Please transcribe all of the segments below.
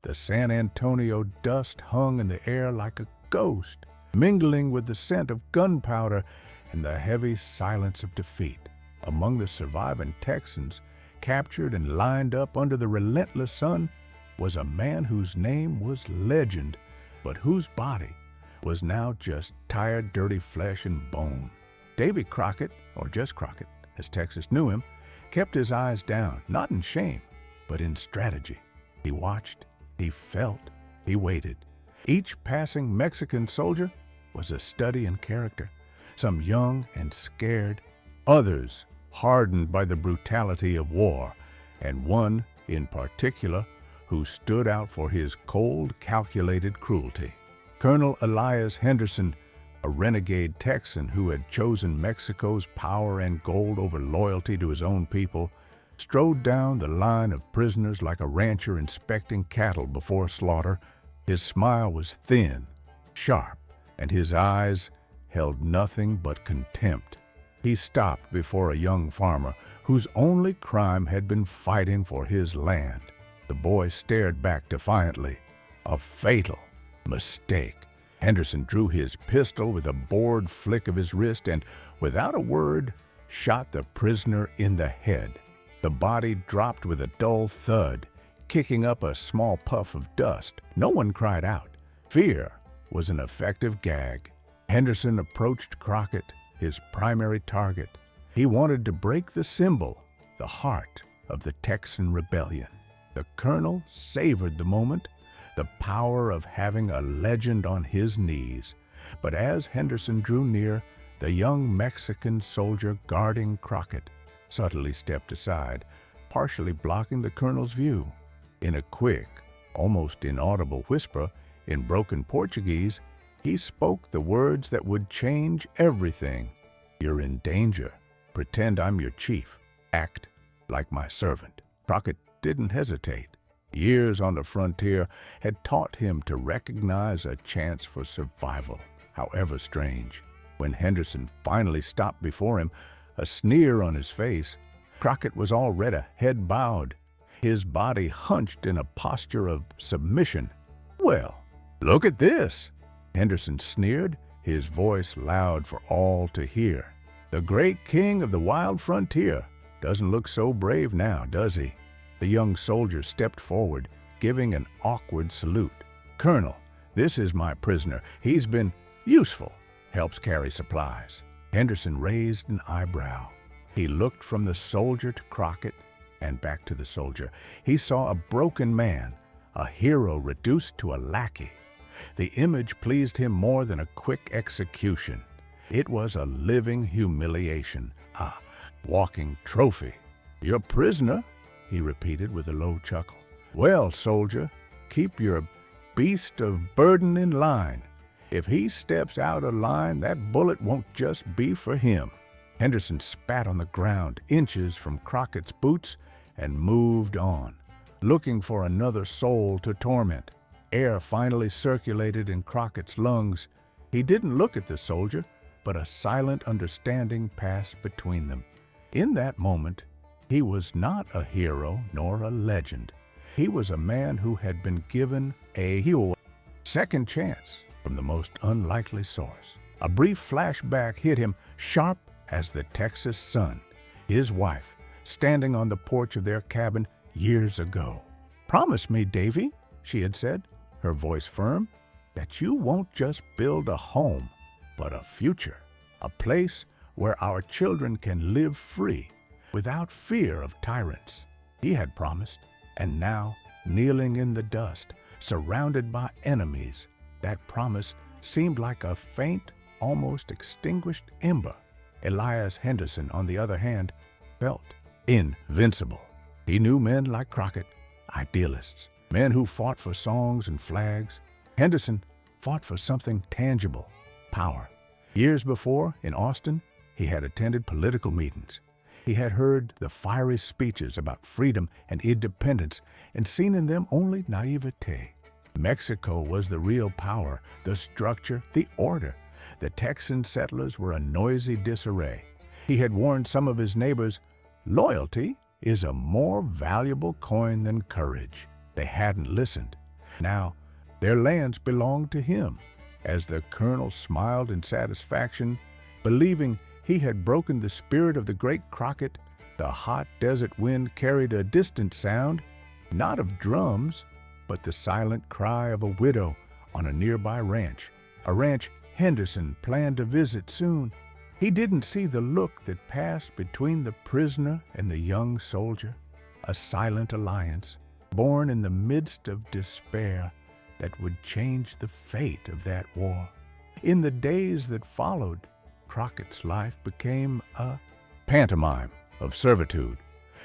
The San Antonio dust hung in the air like a ghost, mingling with the scent of gunpowder and the heavy silence of defeat. Among the surviving Texans, captured and lined up under the relentless sun, was a man whose name was legend, but whose body was now just tired, dirty flesh and bone. Davy Crockett, or just Crockett, as Texas knew him, kept his eyes down, not in shame, but in strategy. He watched, he felt, he waited. Each passing Mexican soldier was a study in character, some young and scared, others hardened by the brutality of war, and one in particular who stood out for his cold, calculated cruelty. Colonel Elias Henderson, a renegade Texan who had chosen Mexico's power and gold over loyalty to his own people, strode down the line of prisoners like a rancher inspecting cattle before slaughter. His smile was thin, sharp, and his eyes held nothing but contempt. He stopped before a young farmer whose only crime had been fighting for his land. The boy stared back defiantly. A fatal mistake. Henderson drew his pistol with a bored flick of his wrist and, without a word, shot the prisoner in the head. The body dropped with a dull thud, kicking up a small puff of dust. No one cried out. Fear was an effective gag. Henderson approached Crockett, his primary target. He wanted to break the symbol, the heart of the Texan rebellion. The colonel savored the moment, the power of having a legend on his knees. But as Henderson drew near, the young Mexican soldier guarding Crockett subtly stepped aside, partially blocking the colonel's view. In a quick, almost inaudible whisper in broken Portuguese, he spoke the words that would change everything. "You're in danger. Pretend I'm your chief. Act like my servant." Crockett didn't hesitate. Years on the frontier had taught him to recognize a chance for survival, however strange. When Henderson finally stopped before him, a sneer on his face, Crockett was already head bowed, his body hunched in a posture of submission. "Well, look at this," Henderson sneered, his voice loud for all to hear. "The great king of the wild frontier doesn't look so brave now, does he?" The young soldier stepped forward, giving an awkward salute. "Colonel, this is my prisoner. He's been useful, helps carry supplies." Henderson raised an eyebrow. He looked from the soldier to Crockett and back to the soldier. He saw a broken man, a hero reduced to a lackey. The image pleased him more than a quick execution. It was a living humiliation, a walking trophy. "Your prisoner?" he repeated with a low chuckle. "Well, soldier, keep your beast of burden in line. If he steps out of line, that bullet won't just be for him." Henderson spat on the ground inches from Crockett's boots and moved on, looking for another soul to torment. Air finally circulated in Crockett's lungs. He didn't look at the soldier, but a silent understanding passed between them. In that moment, he was not a hero nor a legend. He was a man who had been given a second chance from the most unlikely source. A brief flashback hit him sharp as the Texas sun. His wife, standing on the porch of their cabin years ago. "Promise me, Davy," she had said, her voice firm, "that you won't just build a home, but a future, a place where our children can live free, without fear of tyrants." He had promised, and now, kneeling in the dust, surrounded by enemies, that promise seemed like a faint, almost extinguished ember. Elias Henderson, on the other hand, felt invincible. He knew men like Crockett, idealists, men who fought for songs and flags. Henderson fought for something tangible, power. Years before, in Austin, he had attended political meetings. He had heard the fiery speeches about freedom and independence and seen in them only naivete. Mexico was the real power, the structure, the order. The Texan settlers were a noisy disarray. He had warned some of his neighbors, "Loyalty is a more valuable coin than courage." They hadn't listened. Now, their lands belonged to him. As the colonel smiled in satisfaction, believing he had broken the spirit of the great Crockett, the hot desert wind carried a distant sound, not of drums, but the silent cry of a widow on a nearby ranch, a ranch Henderson planned to visit soon. He didn't see the look that passed between the prisoner and the young soldier, a silent alliance, born in the midst of despair that would change the fate of that war. In the days that followed, Crockett's life became a pantomime of servitude,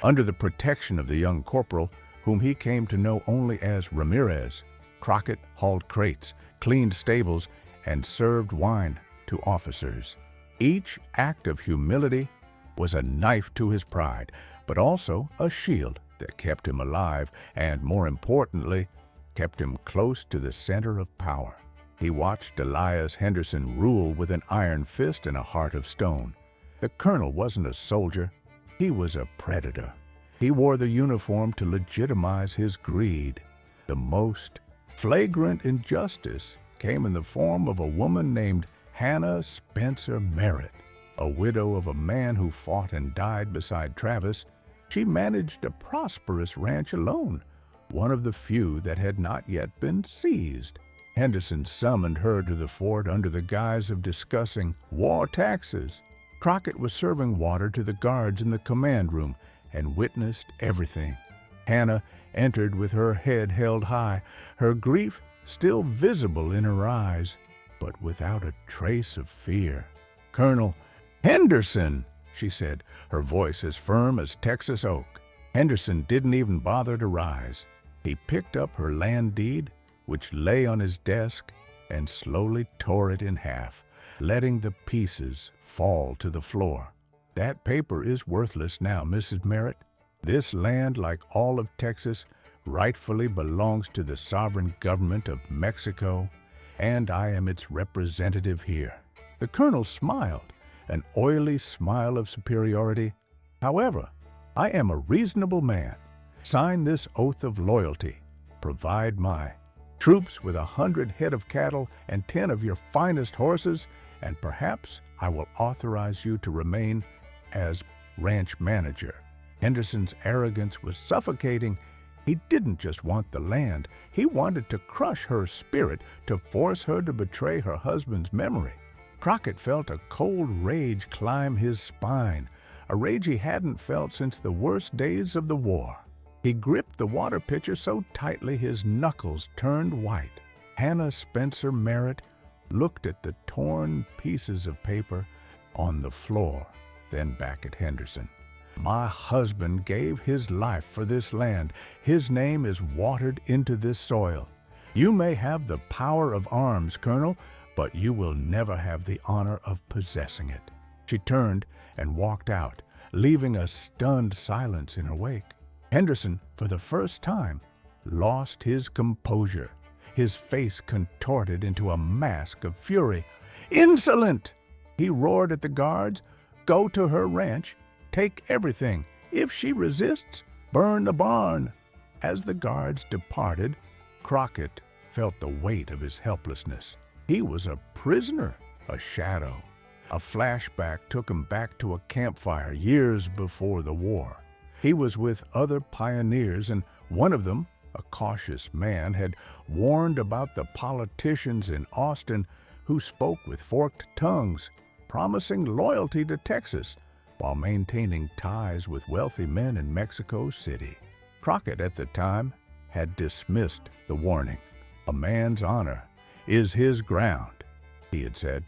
under the protection of the young corporal, whom he came to know only as Ramirez. Crockett hauled crates, cleaned stables, and served wine to officers. Each act of humility was a knife to his pride, but also a shield that kept him alive and, more importantly, kept him close to the center of power. He watched Elias Henderson rule with an iron fist and a heart of stone. The colonel wasn't a soldier, he was a predator. He wore the uniform to legitimize his greed. The most flagrant injustice came in the form of a woman named Hannah Spencer Merritt. A widow of a man who fought and died beside Travis, she managed a prosperous ranch alone, one of the few that had not yet been seized. Henderson summoned her to the fort under the guise of discussing war taxes. Crockett was serving water to the guards in the command room and witnessed everything. Hannah entered with her head held high, her grief still visible in her eyes, but without a trace of fear. "Colonel Henderson," she said, her voice as firm as Texas oak. Henderson didn't even bother to rise. He picked up her land deed, which lay on his desk, and slowly tore it in half, letting the pieces fall to the floor. "That paper is worthless now, Mrs. Merritt. This land, like all of Texas, rightfully belongs to the sovereign government of Mexico, and I am its representative here." The colonel smiled, an oily smile of superiority. "However, I am a reasonable man. Sign this oath of loyalty. Provide my troops with 100 head of cattle and 10 of your finest horses, and perhaps I will authorize you to remain as ranch manager." Henderson's arrogance was suffocating. He didn't just want the land. He wanted to crush her spirit, to force her to betray her husband's memory. Crockett felt a cold rage climb his spine, a rage he hadn't felt since the worst days of the war. He gripped the water pitcher so tightly his knuckles turned white. Hannah Spencer Merritt looked at the torn pieces of paper on the floor, then back at Henderson. "My husband gave his life for this land. His name is watered into this soil. You may have the power of arms, Colonel, but you will never have the honor of possessing it." She turned and walked out, leaving a stunned silence in her wake. Henderson, for the first time, lost his composure. His face contorted into a mask of fury. "Insolent!" he roared at the guards. "Go to her ranch. Take everything. If she resists, burn the barn." As the guards departed, Crockett felt the weight of his helplessness. He was a prisoner, a shadow. A flashback took him back to a campfire years before the war. He was with other pioneers, and one of them, a cautious man, had warned about the politicians in Austin who spoke with forked tongues, promising loyalty to Texas while maintaining ties with wealthy men in Mexico City. Crockett, at the time, had dismissed the warning. "A man's honor is his ground," he had said.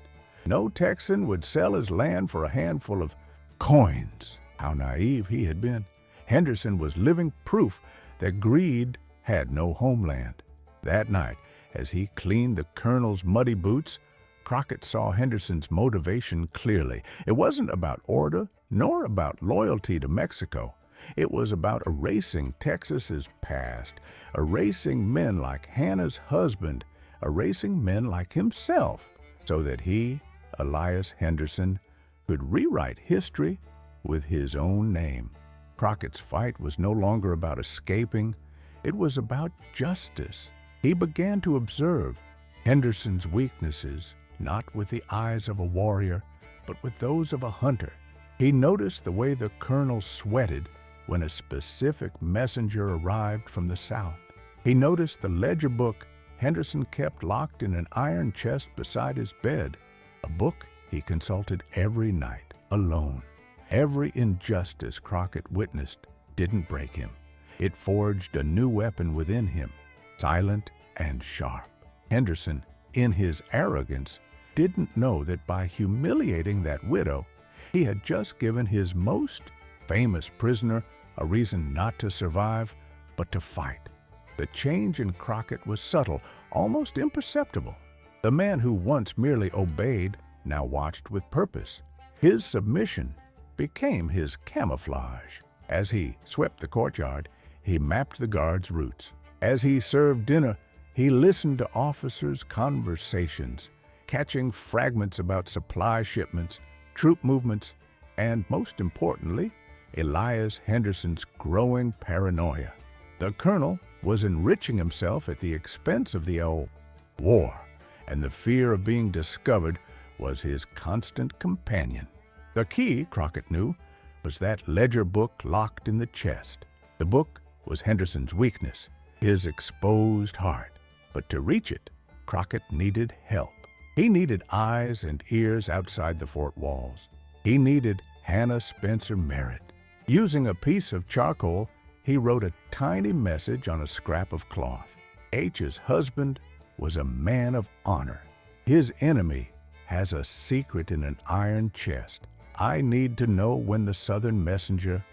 No Texan would sell his land for a handful of coins. How naive he had been. Henderson was living proof that greed had no homeland. That night, as he cleaned the colonel's muddy boots, Crockett saw Henderson's motivation clearly. It wasn't about order, nor about loyalty to Mexico. It was about erasing Texas's past, erasing men like Hannah's husband, erasing men like himself, so that he, Elias Henderson, could rewrite history with his own name. Crockett's fight was no longer about escaping. It was about justice. He began to observe Henderson's weaknesses, not with the eyes of a warrior, but with those of a hunter. He noticed the way the colonel sweated when a specific messenger arrived from the south. He noticed the ledger book Henderson kept locked in an iron chest beside his bed, a book he consulted every night, alone. Every injustice Crockett witnessed didn't break him. It forged a new weapon within him, silent and sharp. Henderson, in his arrogance, didn't know that by humiliating that widow, he had just given his most famous prisoner a reason not to survive, but to fight. The change in Crockett was subtle, almost imperceptible. The man who once merely obeyed now watched with purpose. His submission became his camouflage. As he swept the courtyard, he mapped the guards' routes. As he served dinner, he listened to officers' conversations, catching fragments about supply shipments, troop movements, and, most importantly, Elias Henderson's growing paranoia. The colonel was enriching himself at the expense of the old war, and the fear of being discovered was his constant companion. The key, Crockett knew, was that ledger book locked in the chest. The book was Henderson's weakness, his exposed heart. But to reach it, Crockett needed help. He needed eyes and ears outside the fort walls. He needed Hannah Spencer Merritt. Using a piece of charcoal, he wrote a tiny message on a scrap of cloth. H's husband was a man of honor. His enemy has a secret in an iron chest. I need to know when the Southern messenger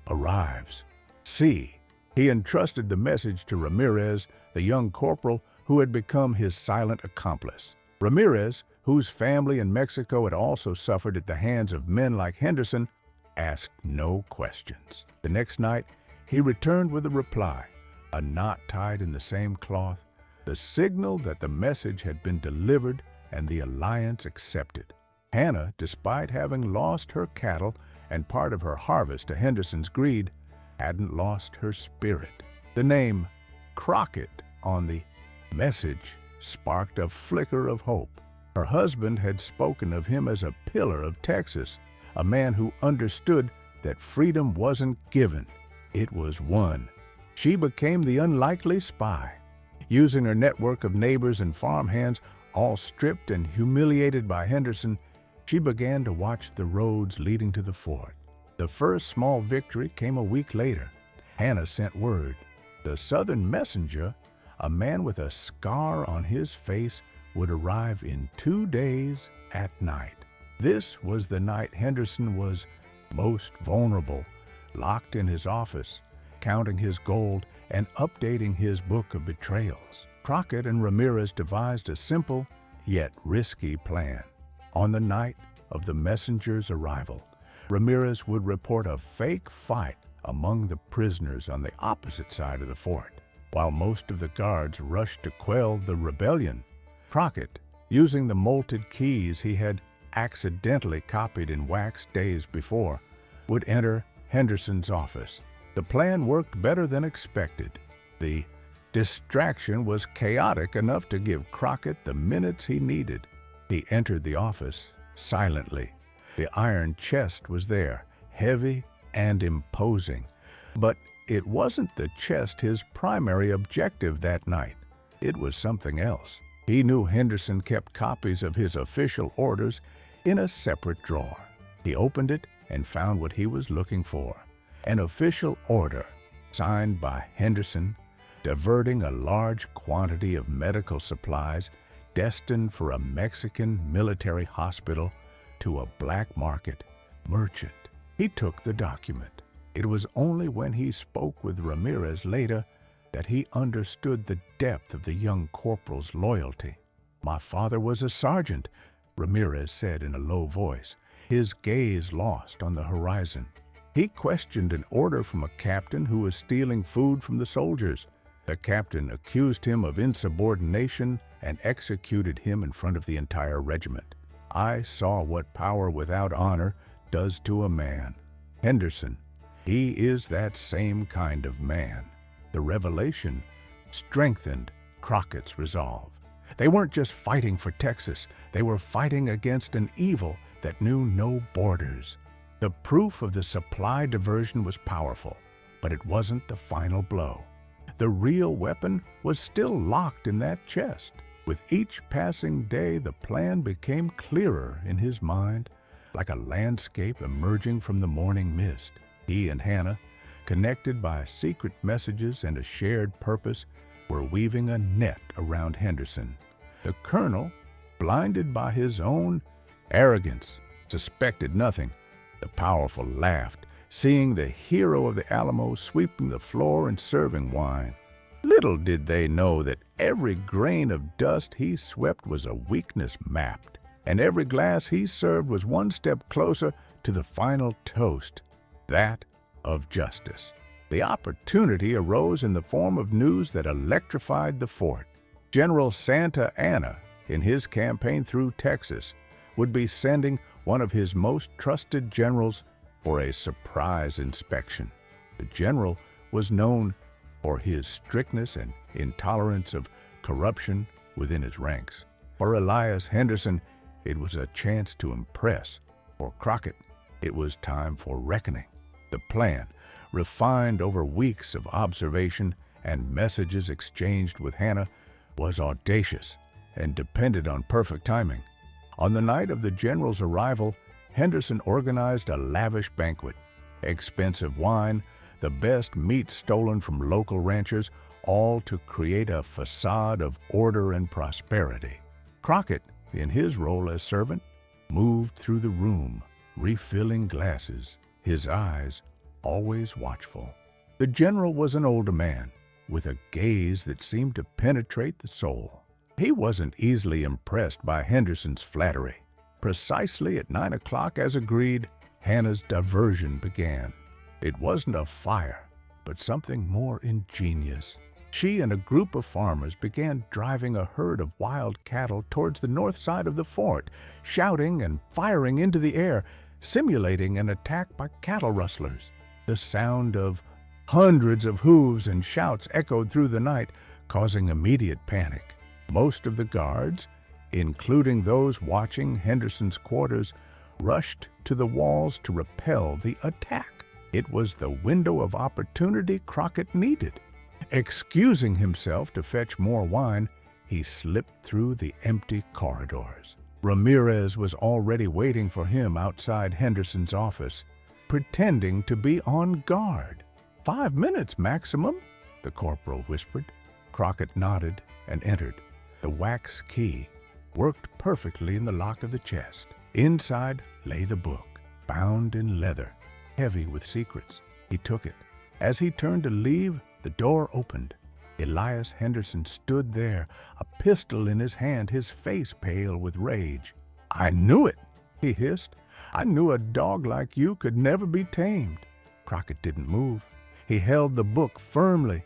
arrives. C. He entrusted the message to Ramirez, the young corporal who had become his silent accomplice. Ramirez, whose family in Mexico had also suffered at the hands of men like Henderson, asked no questions. The next night, he returned with a reply, a knot tied in the same cloth, the signal that the message had been delivered and the alliance accepted. Hannah, despite having lost her cattle and part of her harvest to Henderson's greed, hadn't lost her spirit. The name Crockett on the message sparked a flicker of hope. Her husband had spoken of him as a pillar of Texas, a man who understood that freedom wasn't given, it was won. She became the unlikely spy. Using her network of neighbors and farmhands, all stripped and humiliated by Henderson, she began to watch the roads leading to the fort. The first small victory came a week later. Hannah sent word. The Southern messenger, a man with a scar on his face, would arrive in 2 days at night. This was the night Henderson was most vulnerable, locked in his office, counting his gold and updating his book of betrayals. Crockett and Ramirez devised a simple yet risky plan. On the night of the messenger's arrival, Ramirez would report a fake fight among the prisoners on the opposite side of the fort. While most of the guards rushed to quell the rebellion, Crockett, using the molted keys he had accidentally copied in wax days before, would enter Henderson's office. The plan worked better than expected. The distraction was chaotic enough to give Crockett the minutes he needed. He entered the office silently. The iron chest was there, heavy and imposing. But it wasn't the chest his primary objective that night. It was something else. He knew Henderson kept copies of his official orders in a separate drawer. He opened it and found what he was looking for, an official order signed by Henderson, diverting a large quantity of medical supplies destined for a Mexican military hospital to a black market merchant. He took the document. It was only when he spoke with Ramirez later that he understood the depth of the young corporal's loyalty. "My father was a sergeant," Ramirez said in a low voice, his gaze lost on the horizon. He questioned an order from a captain who was stealing food from the soldiers. The captain accused him of insubordination and executed him in front of the entire regiment. I saw what power without honor does to a man. Henderson, he is that same kind of man. The revelation strengthened Crockett's resolve. They weren't just fighting for Texas, they were fighting against an evil that knew no borders. The proof of the supply diversion was powerful, but it wasn't the final blow. The real weapon was still locked in that chest. With each passing day, the plan became clearer in his mind, like a landscape emerging from the morning mist. He and Hannah, connected by secret messages and a shared purpose, were weaving a net around Henderson. The colonel, blinded by his own arrogance, suspected nothing. The powerful laughed, seeing the hero of the Alamo sweeping the floor and serving wine. Little did they know that every grain of dust he swept was a weakness mapped, and every glass he served was one step closer to the final toast, that of justice. The opportunity arose in the form of news that electrified the fort. General Santa Anna, in his campaign through Texas, would be sending one of his most trusted generals for a surprise inspection. The general was known for his strictness and intolerance of corruption within his ranks. For Elias Henderson, it was a chance to impress. For Crockett, it was time for reckoning. The plan, refined over weeks of observation and messages exchanged with Hannah, was audacious and depended on perfect timing. On the night of the general's arrival, Henderson organized a lavish banquet. Expensive wine, the best meat stolen from local ranchers, all to create a facade of order and prosperity. Crockett, in his role as servant, moved through the room, refilling glasses, his eyes always watchful. The general was an older man, with a gaze that seemed to penetrate the soul. He wasn't easily impressed by Henderson's flattery. Precisely at 9 o'clock, as agreed, Hannah's diversion began. It wasn't a fire, but something more ingenious. She and a group of farmers began driving a herd of wild cattle towards the north side of the fort, shouting and firing into the air, simulating an attack by cattle rustlers. The sound of hundreds of hooves and shouts echoed through the night, causing immediate panic. Most of the guards, including those watching Henderson's quarters, rushed to the walls to repel the attack. It was the window of opportunity Crockett needed. Excusing himself to fetch more wine, he slipped through the empty corridors. Ramirez was already waiting for him outside Henderson's office, pretending to be on guard. 5 minutes maximum, the corporal whispered. Crockett nodded and entered. The wax key worked perfectly in the lock of the chest. Inside lay the book, bound in leather, heavy with secrets. He took it. As he turned to leave, the door opened. Elias Henderson stood there, a pistol in his hand, his face pale with rage. "I knew it," he hissed. "I knew a dog like you could never be tamed." Crockett didn't move. He held the book firmly.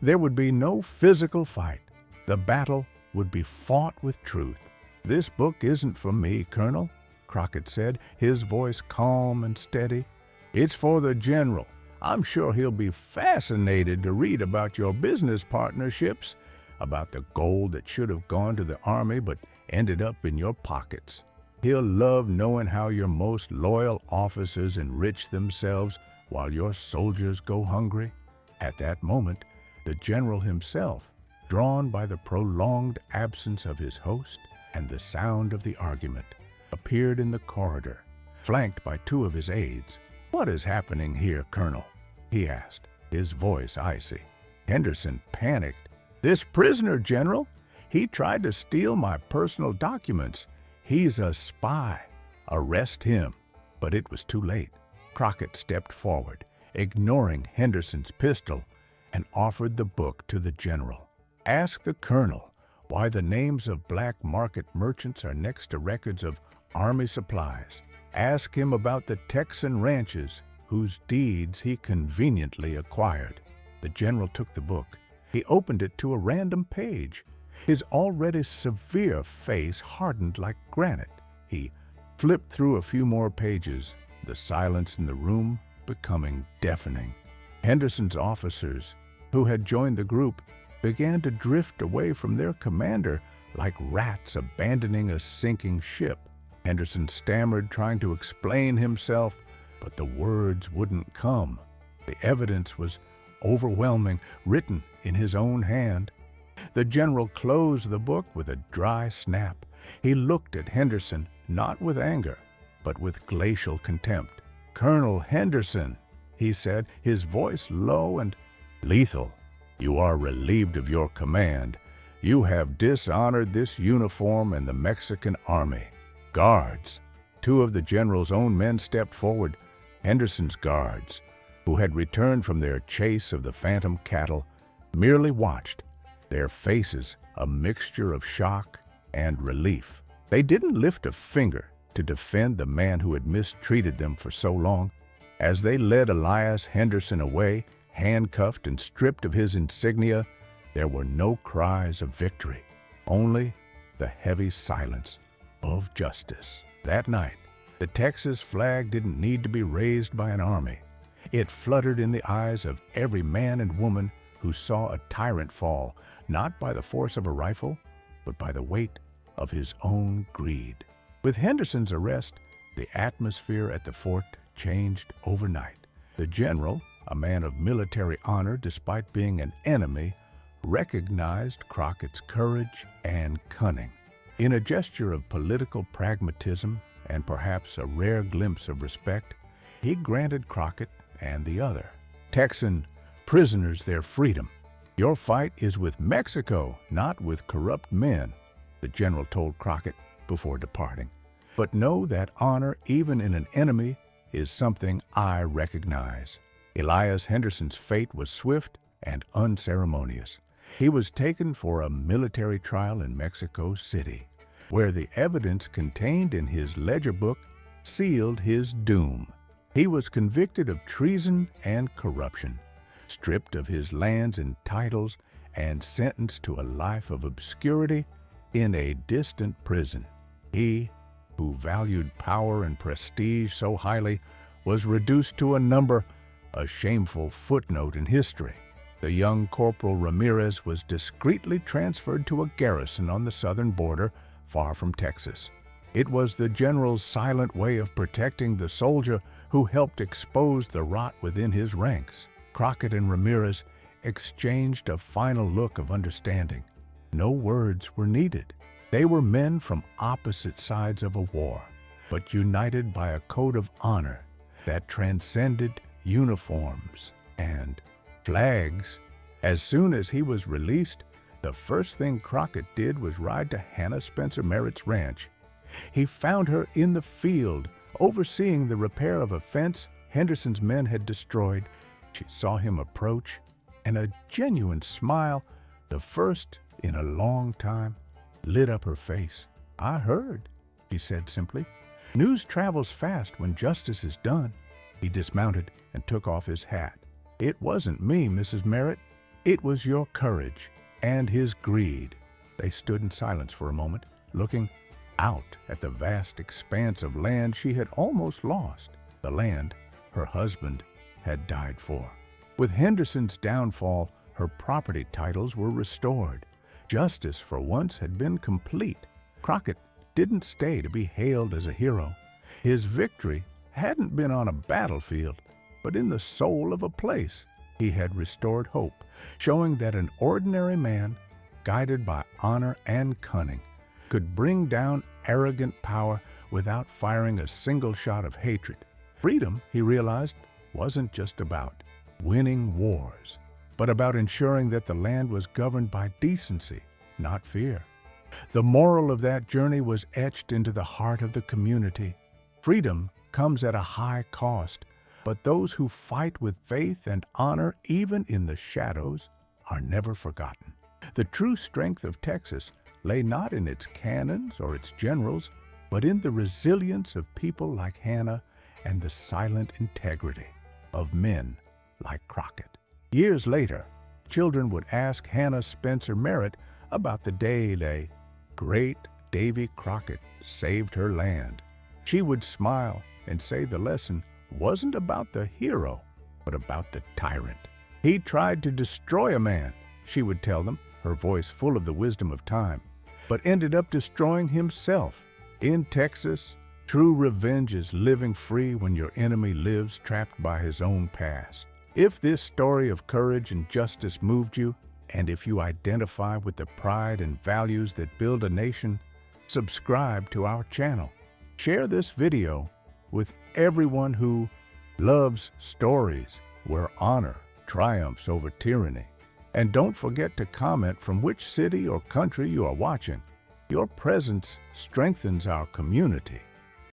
There would be no physical fight. The battle would be fought with truth. "This book isn't for me, Colonel," Crockett said, his voice calm and steady. "It's for the general. I'm sure he'll be fascinated to read about your business partnerships, about the gold that should have gone to the army but ended up in your pockets. He'll love knowing how your most loyal officers enrich themselves while your soldiers go hungry." At that moment, the general himself, drawn by the prolonged absence of his host and the sound of the argument, appeared in the corridor, flanked by 2 of his aides. "What is happening here, Colonel?" he asked, his voice icy. Henderson panicked. "This prisoner, General, he tried to steal my personal documents. He's a spy. Arrest him." But it was too late. Crockett stepped forward, ignoring Henderson's pistol, and offered the book to the general. "Ask the colonel why the names of black market merchants are next to records of army supplies. Ask him about the Texan ranches whose deeds he conveniently acquired." The general took the book. He opened it to a random page. His already severe face hardened like granite. He flipped through a few more pages, the silence in the room becoming deafening. Henderson's officers, who had joined the group, began to drift away from their commander like rats abandoning a sinking ship. Henderson stammered, trying to explain himself, but the words wouldn't come. The evidence was overwhelming, written in his own hand. The general closed the book with a dry snap. He looked at Henderson, not with anger, but with glacial contempt. "Colonel Henderson," he said, his voice low and lethal, "you are relieved of your command. You have dishonored this uniform and the Mexican army." Guards. Two of the general's own men stepped forward. Henderson's guards, who had returned from their chase of the phantom cattle, merely watched, their faces a mixture of shock and relief. They didn't lift a finger to defend the man who had mistreated them for so long. As they led Elias Henderson away, handcuffed and stripped of his insignia, there were no cries of victory, only the heavy silence of justice. That night, the Texas flag didn't need to be raised by an army. It fluttered in the eyes of every man and woman who saw a tyrant fall, not by the force of a rifle, but by the weight of his own greed. With Henderson's arrest, the atmosphere at the fort changed overnight. The general, a man of military honor despite being an enemy, recognized Crockett's courage and cunning. In a gesture of political pragmatism and perhaps a rare glimpse of respect, he granted Crockett and the other Texan prisoners their freedom. "Your fight is with Mexico, not with corrupt men," the general told Crockett before departing. "But know that honor, even in an enemy, is something I recognize." Elias Henderson's fate was swift and unceremonious. He was taken for a military trial in Mexico City, where the evidence contained in his ledger book sealed his doom. He was convicted of treason and corruption, stripped of his lands and titles, and sentenced to a life of obscurity in a distant prison. He, who valued power and prestige so highly, was reduced to a number, a shameful footnote in history. The young Corporal Ramirez was discreetly transferred to a garrison on the southern border, far from Texas. It was the general's silent way of protecting the soldier who helped expose the rot within his ranks. Crockett and Ramirez exchanged a final look of understanding. No words were needed. They were men from opposite sides of a war, but united by a code of honor that transcended uniforms and flags. As soon as he was released, the first thing Crockett did was ride to Hannah Spencer Merritt's ranch. He found her in the field, overseeing the repair of a fence Henderson's men had destroyed. She saw him approach, and a genuine smile, the first in a long time, lit up her face. "I heard," she said simply. "News travels fast when justice is done." He dismounted and took off his hat. "It wasn't me, Mrs. Merritt. It was your courage and his greed." They stood in silence for a moment, looking out at the vast expanse of land she had almost lost, the land her husband had died for. With Henderson's downfall, her property titles were restored. Justice for once had been complete. Crockett didn't stay to be hailed as a hero. His victory hadn't been on a battlefield, but in the soul of a place. He had restored hope, showing that an ordinary man, guided by honor and cunning, could bring down arrogant power without firing a single shot of hatred. Freedom, he realized, wasn't just about winning wars, but about ensuring that the land was governed by decency, not fear. The moral of that journey was etched into the heart of the community. Freedom comes at a high cost, but those who fight with faith and honor, even in the shadows, are never forgotten. The true strength of Texas lay not in its cannons or its generals, but in the resilience of people like Hannah and the silent integrity of men like Crockett. Years later, children would ask Hannah Spencer Merritt about the day the great Davy Crockett saved her land. She would smile and say the lesson wasn't about the hero, but about the tyrant. He tried to destroy a man, she would tell them, her voice full of the wisdom of time, but ended up destroying himself. In Texas, true revenge is living free when your enemy lives trapped by his own past. If this story of courage and justice moved you, and if you identify with the pride and values that build a nation, subscribe to our channel. Share this video with everyone who loves stories where honor triumphs over tyranny. And don't forget to comment from which city or country you are watching. Your presence strengthens our community.